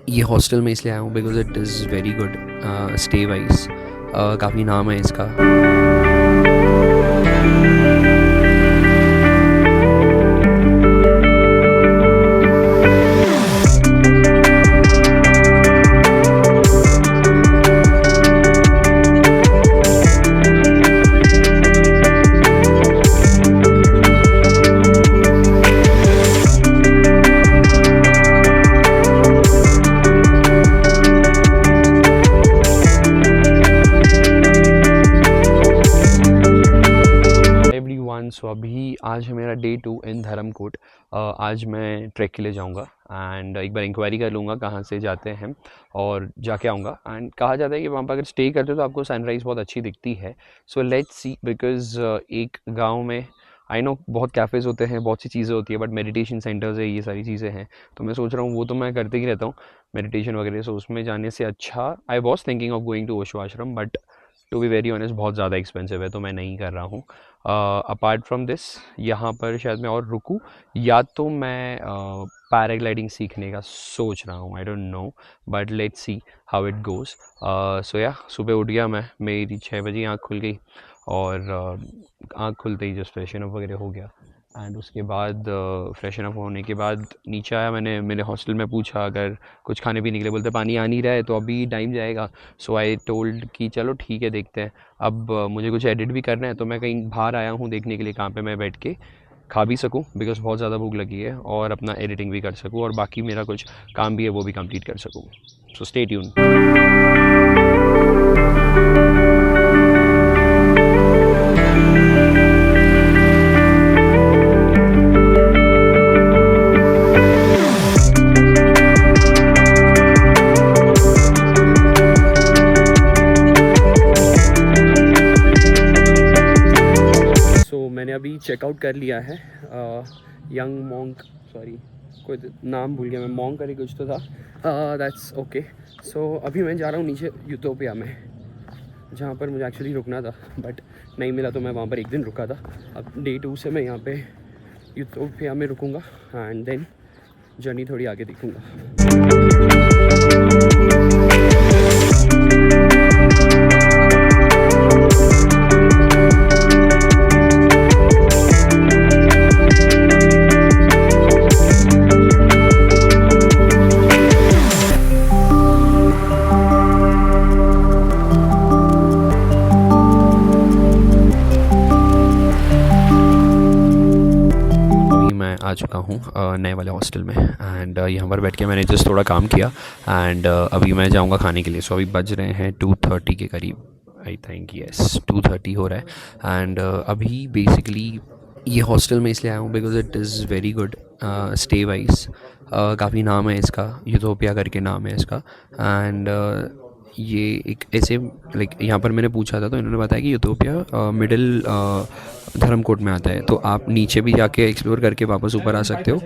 ये हॉस्टल में इसलिए आया हूँ because it is very good stay wise. काफ़ी नाम है इसका। एवरीवन, सो अभी आज है मेरा डे 2 इन धर्मकोट। आज मैं ट्रैक के लिए जाऊंगा एंड एक बार इंक्वायरी कर लूँगा कहाँ से जाते हैं और जाके आऊँगा। एंड कहा जाता है कि वहाँ पर अगर स्टे करते हो तो आपको सनराइज़ बहुत अच्छी दिखती है। सो लेट्स सी, बिकॉज एक गांव में आई नो बहुत कैफ़ेज़ होते हैं, बहुत सी चीज़ें होती है, बट मेडिटेशन सेंटर्स है, ये सारी चीज़ें हैं। तो मैं सोच रहा हूँ वो तो मैं करते ही रहता हूँ मेडिटेशन वगैरह। सो उसमें जाने से अच्छा I was thinking of going to Osho Ashram, but to be very honest बहुत ज़्यादा एक्सपेंसिव है, तो मैं नहीं कर रहा हूँ। अपार्ट फ्रॉम दिस, यहाँ पर शायद मैं और रुकूँ या तो मैं पैराग्लाइडिंग सीखने का सोच रहा हूँ। I don't know, but let's see how it goes. So yeah सुबह उठ गया मैं, मेरी 6 बजे आँख खुल गई और आँख खुलते ही जस्ट फ्रेशन अप वगैरह हो गया। एंड उसके बाद फ्रेशन अप होने के बाद नीचे आया, मैंने मेरे हॉस्टल में पूछा अगर कुछ खाने पीने के लिए, बोलते पानी आ नहीं रहा है तो अभी टाइम जाएगा। सो आई टोल्ड कि चलो ठीक है देखते हैं। अब मुझे कुछ एडिट भी करना है, तो मैं कहीं बाहर आया हूँ देखने के लिए कहाँ पे मैं बैठ के खा भी सकूँ, बिकॉज बहुत ज़्यादा भूख लगी है, और अपना एडिटिंग भी कर सकूँ और बाकी मेरा कुछ काम भी है वो भी कंप्लीट कर सकूँ। So stay tune. सो मैंने अभी चेकआउट कर लिया है। यंग मॉन्क, सॉरी कोई नाम भूल गया मैं, मॉन्क करके कुछ तो था। That's okay. सो अभी मैं जा रहा हूँ नीचे यूटोपिया में, जहाँ पर मुझे एक्चुअली रुकना था बट नहीं मिला, तो मैं वहाँ पर एक दिन रुका था। अब डे 2 से मैं यहाँ पे यूटोपिया में रुकूँगा एंड देन जर्नी थोड़ी आगे दिखूँगा। मैं आ चुका हूँ नए वाले हॉस्टल में एंड यहाँ पर बैठ के मैंने जस्ट थोड़ा काम किया एंड अभी मैं जाऊँगा खाने के लिए। सो अभी बज रहे हैं 2:30 के करीब, आई थिंक यस 2:30 हो रहा है। एंड अभी बेसिकली ये हॉस्टल में इसलिए आया हूँ because it is very good stay wise. काफ़ी नाम है इसका, यूटोपिया करके नाम है इसका। एंड ये एक ऐसे लाइक यहाँ पर मैंने पूछा था तो इन्होंने बताया कि यूटोपिया मिडिल धर्मकोट में आता है, तो आप नीचे भी जाके एक्सप्लोर करके वापस ऊपर आ सकते हो।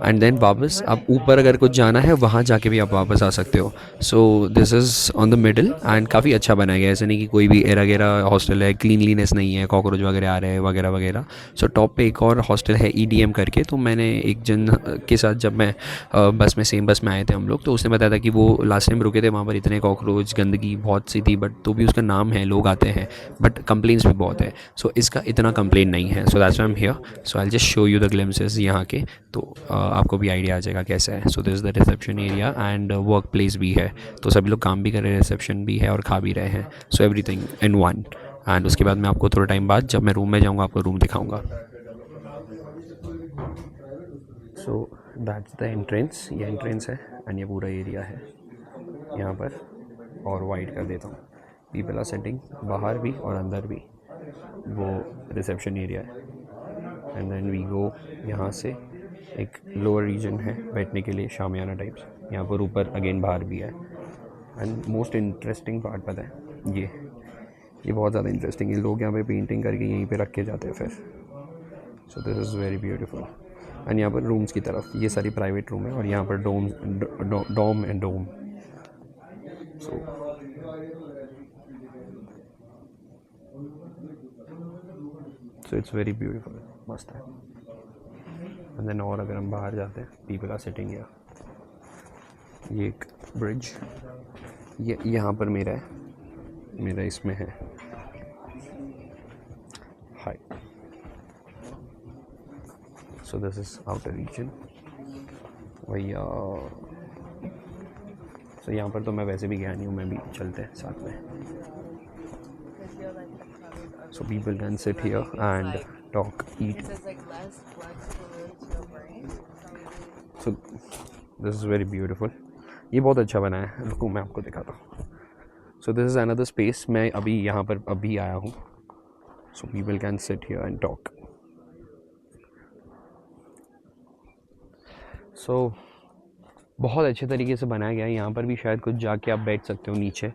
एंड देन वापस आप ऊपर अगर कुछ जाना है वहाँ जाके भी आप वापस आ सकते हो। सो this is on the middle and काफ़ी अच्छा बनाया गया है। ऐसे नहीं कि कोई भी एरा गेरा हॉस्टल है, क्लीनलीनेस नहीं है, कॉकरोच वगैरह आ रहे हैं वगैरह वगैरह। सो टॉप पे एक और हॉस्टल है EDM करके, तो मैंने एक जन के साथ जब मैं बस में सेम बस में आए थे हम लोग, तो उसने बताया था कि वो लास्ट टाइम रुके थे वहाँ पर, इतने कॉकरोच गंदगी बहुत सी थी, बट तो भी उसका नाम है, लोग आते हैं, बट कंप्लेंट्स भी बहुत है। सो इसका इतना कंप्लेन नहीं है। So that's why I am here. So I just show you the glimpses यहाँ के, तो आपको भी आइडिया आ जाएगा कैसा है। सो this is the reception area and work place भी है, तो सभी लोग काम भी कर रहे हैं, रिसेप्शन भी है और खा भी रहे हैं। So everything in one. And उसके बाद मैं आपको थोड़ा टाइम बाद जब मैं रूम में जाऊँगा आपको रूम दिखाऊँगा। सो दैट्स द एंट्रेंस, ये एंट्रेंस है एंड ये पूरा एरिया है यहाँ पर। और वाइट कर देता हूँ, पीपल आर सेटिंग बाहर भी और अंदर भी। वो रिसेप्शन एरिया है एंड देन वी गो। यहाँ से एक लोअर रीजन है बैठने के लिए, शामियाना टाइप्स। यहाँ पर ऊपर अगेन बाहर भी है। एंड मोस्ट इंटरेस्टिंग पार्ट पता है, ये बहुत ज़्यादा इंटरेस्टिंग है। लोग यहाँ पे पेंटिंग करके यहीं पे रख के जाते हैं फिर। सो this is very beautiful. And यहाँ पर रूम्स की तरफ ये सारी प्राइवेट रूम है और यहाँ पर dome and dome. So it's very beautiful, मस्त है। एंड देन और अगर हम बाहर जाते हैं, पीपल आर सिटिंग हियर। ये एक ब्रिज, ये यहाँ पर मेरा इसमें है high. So this is outer region भैया. सो यहाँ पर तो मैं वैसे भी गया नहीं हूँ, मैं भी चलते हैं साथ में. सो people can sit here and talk, eat. So this is very beautiful. ये बहुत अच्छा बना है, रुको मैं आपको दिखाता हूँ. So this is another space. मैं अभी यहाँ पर अभी आया हूँ. So people can sit here and talk. So बहुत अच्छे तरीके से बनाया गया है. यहाँ पर भी शायद कुछ जाके आप बैठ सकते हो नीचे,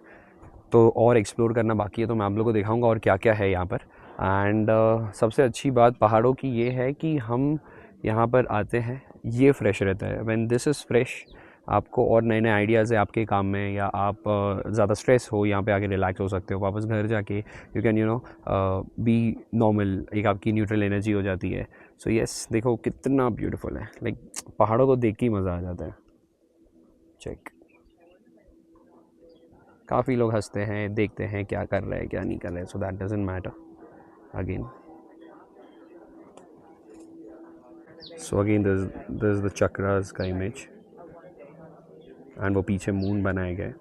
तो और एक्सप्लोर करना बाकी है, तो मैं आप लोगों को दिखाऊंगा और क्या क्या है यहाँ पर. एंड सबसे अच्छी बात पहाड़ों की ये है कि हम यहाँ पर आते हैं, ये फ्रेश रहता है. व्हेन दिस इज़ फ्रेश, आपको और नए नए आइडियाज़ है आपके काम में, या आप ज़्यादा स्ट्रेस हो, यहाँ पे आके रिलैक्स हो सकते हो. वापस घर जाके यू कैन बी नॉर्मल, एक आपकी न्यूट्रल एनर्जी हो जाती है. सो यस, देखो कितना ब्यूटीफुल है. लाइक पहाड़ों को देख के ही मज़ा आ जाता है. चेक. काफ़ी लोग हंसते हैं, देखते हैं क्या कर रहे हैं क्या नहीं कर रहे, so that doesn't matter again. So again this is the chakras का इमेज, एंड वो पीछे मून बनाए गए.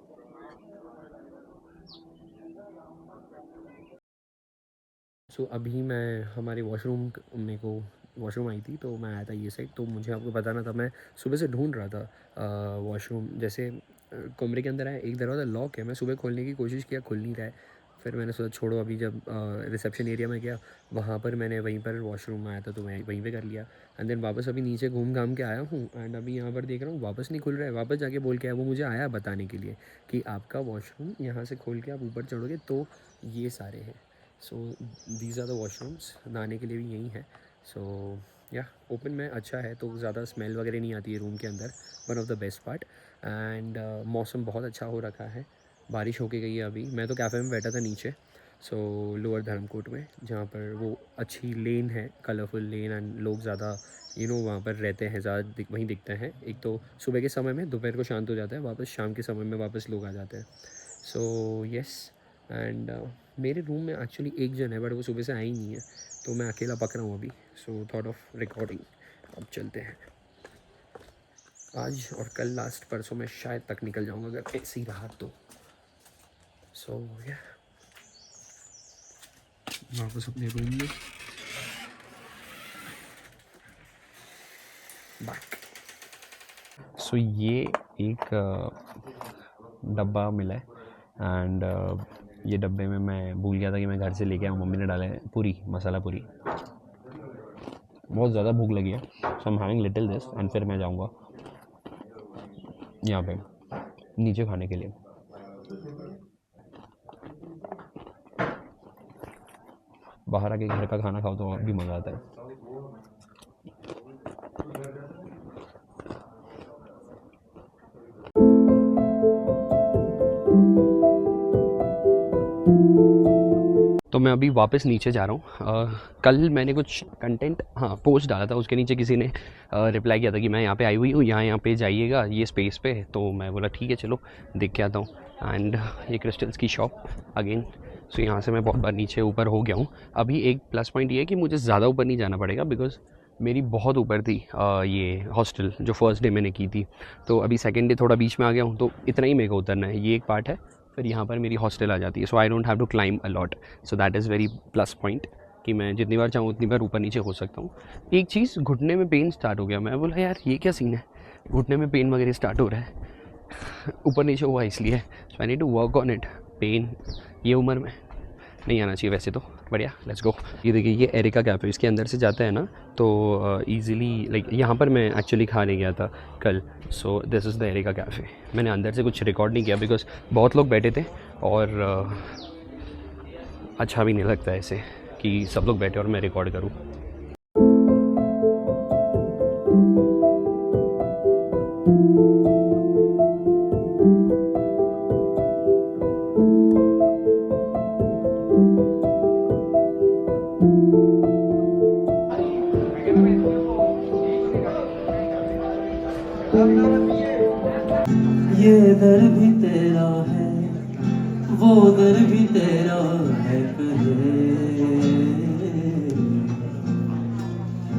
सो अभी मैं हमारे वॉशरूम, मेरे को वॉशरूम आई थी तो मैं आया था ये साइड. तो मुझे आपको बताना था, मैं सुबह से ढूंढ रहा था वॉशरूम. जैसे कमरे के अंदर आया, एक दरवाज़ा लॉक है, मैं सुबह खोलने की कोशिश किया, खुल नहीं रहा है. फिर मैंने सोचा छोड़ो, अभी जब रिसेप्शन एरिया में गया वहाँ पर मैंने वहीं पर वॉशरूम आया था तो मैं वहीं पे कर लिया. एंड देन वापस अभी नीचे घूम घाम के आया हूँ, एंड अभी यहाँ पर देख रहा हूँ वापस नहीं खुल रहा है. वापस जाके बोल के आया, वो मुझे आया बताने के लिए कि आपका वॉशरूम यहाँ से खोल के आप ऊपर चढ़ोगे तो ये सारे हैं. So these are the washrooms, नहाने के लिए भी यही है. सो या ओपन में अच्छा है, तो ज़्यादा स्मेल वगैरह नहीं आती है रूम के अंदर. One of the best part. And मौसम बहुत अच्छा हो रखा है, बारिश होके गई है अभी. मैं तो कैफ़े में बैठा था नीचे, सो लोअर धर्मकोट में, जहाँ पर वो अच्छी लेन है, कलरफुल लेन, एंड लोग ज़्यादा वहाँ पर रहते हैं, ज़्यादा वहीं दिखते हैं. एक तो सुबह के समय में, दोपहर को शांत हो जाता है, वापस शाम के समय में वापस लोग आ जाते हैं. So yes. एंड मेरे रूम में एक्चुअली एक जन है, बट वो सुबह से आई नहीं है, तो मैं अकेला पक रहा हूँ अभी. So thought of recording. अब चलते हैं. आज और कल, लास्ट परसों में शायद तक निकल जाऊँगा अगर ऐसी रहा तो. सो या वापस अपने रूम में बैक. सो ये एक डब्बा मिला है, एंड ये डब्बे में मैं भूल गया था कि मैं घर से लेके आया हूँ. मम्मी ने डाला है पूरी, मसाला पूरी. बहुत ज़्यादा भूख लगी है, so I am having little this, and फिर मैं जाऊँगा यहाँ पे नीचे खाने के लिए. बाहर आके घर का खाना खाओ तो और भी मज़ा आता है. तो मैं अभी वापस नीचे जा रहा हूँ. कल मैंने कुछ कंटेंट पोस्ट डाला था, उसके नीचे किसी ने रिप्लाई किया था कि मैं यहाँ पे आई हुई हूँ, यहाँ पे जाइएगा ये स्पेस पे. तो मैं बोला ठीक है चलो देख के आता हूँ. एंड ये क्रिस्टल्स की शॉप अगेन. सो यहाँ से मैं बहुत बार नीचे ऊपर हो गया हूँ. अभी एक प्लस पॉइंट ये है कि मुझे ज़्यादा ऊपर नहीं जाना पड़ेगा, बिकॉज़ मेरी बहुत ऊपर थी ये हॉस्टल जो फर्स्ट डे मैंने की थी. तो अभी सेकेंड डे थोड़ा बीच में आ गया हूँ, तो इतना ही मेरे को उतरना है. ये एक पार्ट है, फिर यहाँ पर मेरी हॉस्टल आ जाती है. So I don't have to climb a lot. So that is very plus point कि मैं जितनी बार चाहूँ उतनी बार ऊपर नीचे हो सकता हूँ. एक चीज़, घुटने में पेन स्टार्ट हो गया. मैं बोला यार ये क्या सीन है, घुटने में पेन वगैरह स्टार्ट हो रहा है. ऊपर नीचे हुआ इसलिए. So I need to work on it. पेन ये उम्र में नहीं आना चाहिए वैसे तो. बढ़िया, लेट्स गो. ये देखिए, ये एरिका कैफ़े, इसके अंदर से जाता है ना तो ईज़िली लाइक यहाँ पर मैं एक्चुअली खाने गया था कल. So this is the Erika cafe. मैंने अंदर से कुछ रिकॉर्ड नहीं किया बिकॉज बहुत लोग बैठे थे, और अच्छा भी नहीं लगता ऐसे कि सब लोग बैठे और मैं रिकॉर्ड करूँ. ये दर भी तेरा है, वो दर भी तेरा है, करे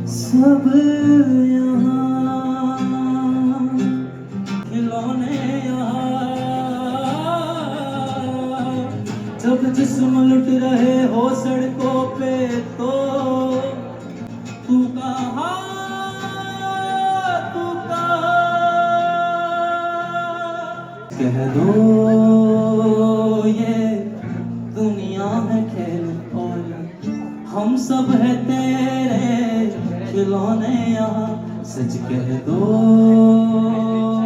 सब यहाँ खिलौने यहाँ, जब जिस्म लुट रहे हो सड़कों पे तो तू कहाँ, तू कहाँ, कह दो ये दुनिया है खेल और हम सब है तेरे खिलौने यहाँ, सच कह दो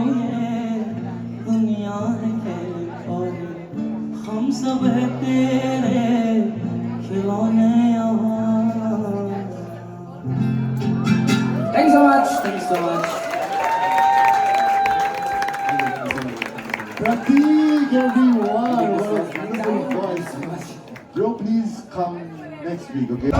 ये दुनिया है खेल और हम सब है तेरे खिलौने यहाँ। Thank you so much. Thank you so much. Pratik, everyone, what a beautiful voice. Joe, please come next week, okay?